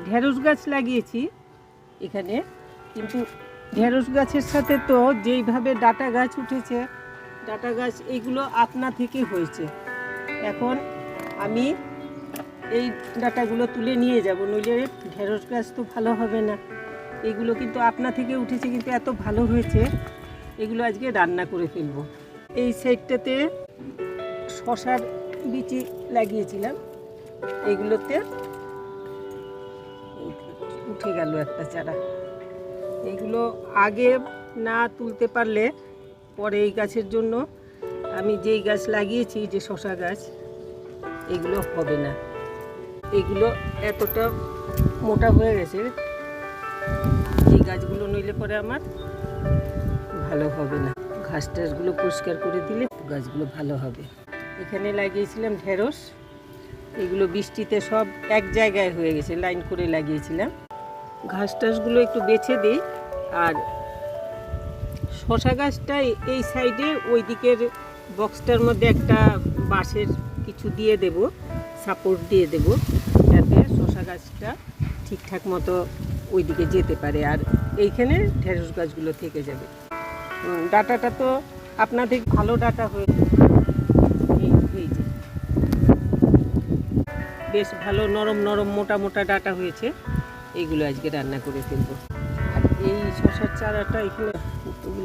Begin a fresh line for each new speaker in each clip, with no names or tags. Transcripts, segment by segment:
ঢেঁড়স গাছ লাগিয়েছি এখানে, কিন্তু ঢেঁড়স গাছের সাথে তো যেইভাবে ডাটা গাছ উঠেছে, ডাটা গাছ এইগুলো আপনা থেকে হয়েছে। এখন আমি এই ডাটাগুলো তুলে নিয়ে যাব, নইলে ঢেঁড়স গাছ তো ভালো হবে না। এগুলো কিন্তু আপনা থেকে উঠেছে, কিন্তু এত ভালো হয়েছে, এগুলো আজকে রান্না করে ফেলবো। এই সাইডটাতে শশার বিচি লাগিয়েছিলাম, এইগুলোতে উঠে গেল একটা চারা। এগুলো আগে না তুলতে পারলে পরে এই গাছের জন্য আমি যেই গাছ লাগিয়েছি, যে শশা গাছ, এগুলো হবে না। এগুলো এতটা মোটা হয়ে গেছে, এই গাছগুলো নইলে পরে আমার ভালো হবে না। ঘাস টাসগুলো পরিষ্কার করে দিলে গাছগুলো ভালো হবে। এখানে লাগিয়েছিলাম ঢেঁড়স, এগুলো বৃষ্টিতে সব এক জায়গায় হয়ে গেছে, লাইন করে লাগিয়েছিলাম। ঘাস টাসগুলো একটু বেছে দিই। আর শশা গাছটা এই সাইডে, ওই দিকের বক্সটার মধ্যে একটা বাঁশের কিছু দিয়ে দেব, সাপোর্ট দিয়ে দেব, যাতে শশা গাছটা ঠিকঠাক মতো ওই দিকে যেতে পারে, আর এইখানে ঢেঁড়স গাছগুলো থেকে যাবে। ডাটাটা তো আপনাদের ভালো ডাটা হয়ে, এই যে বেশ ভালো নরম নরম মোটা মোটা ডাটা হয়েছে, এইগুলো আজকে রান্না করে ফেলবো। আর এই শশার চারাটা এখানে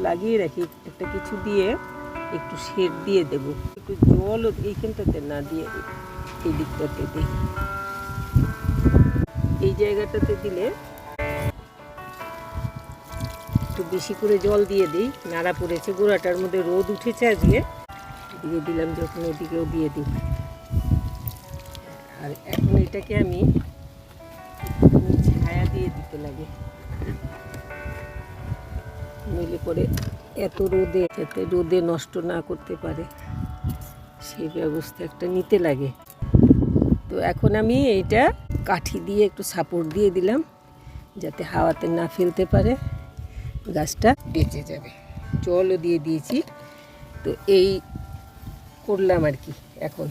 লাগিয়ে রাখি, একটা কিছু দিয়ে একটু শেড দিয়ে দেব, একটু জলও এইখানটাতে না দিয়ে এই দিকটাতে দিই, এই জায়গাটাতে দিলে একটু বেশি করে জল দিয়ে দিই। নাড়া পড়েছে, গোড়াটার মধ্যে রোদ উঠেছে আজকে, দিয়ে দিলাম, যখন ওদিকেও দিয়ে দিই। আর এখন এটাকে আমি ছায়া দিয়ে দিতে লাগে, নইলে পরে এত রোদে, যাতে রোদে নষ্ট না করতে পারে সেই ব্যবস্থা একটা নিতে লাগে। তো এখন আমি এইটা কাঠি দিয়ে একটু সাপোর্ট দিয়ে দিলাম, যাতে হাওয়াতে না ফেলতে পারে, গাছটা বেঁচে যাবে। জলও দিয়ে দিয়েছি। তো এই করলাম আর কি। এখন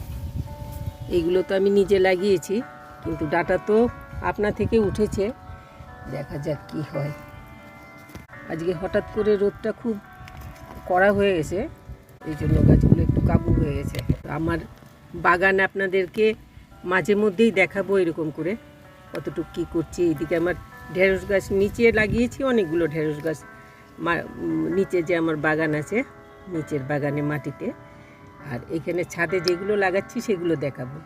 এইগুলো তো আমি নিজে লাগিয়েছি, কিন্তু ডাটা তো আপনা থেকে উঠেছে, দেখা যাক কি হয়। আজকে হঠাৎ করে রোদটা খুব কড়া হয়ে গেছে, এই জন্য গাছগুলো একটু কাবু হয়ে গেছে। আমার বাগান আপনাদেরকে মাঝে মধ্যেই দেখাবো এরকম করে কতটুকু কী করছি। এইদিকে আমার ঢেঁড়স গাছ নিচে লাগিয়েছি, অনেকগুলো ঢেঁড়স গাছ নিচে যে আমার বাগান আছে, নিচের বাগানে মাটিতে। আর এখানে ছাদে যেগুলো লাগাচ্ছি সেগুলো দেখাবো।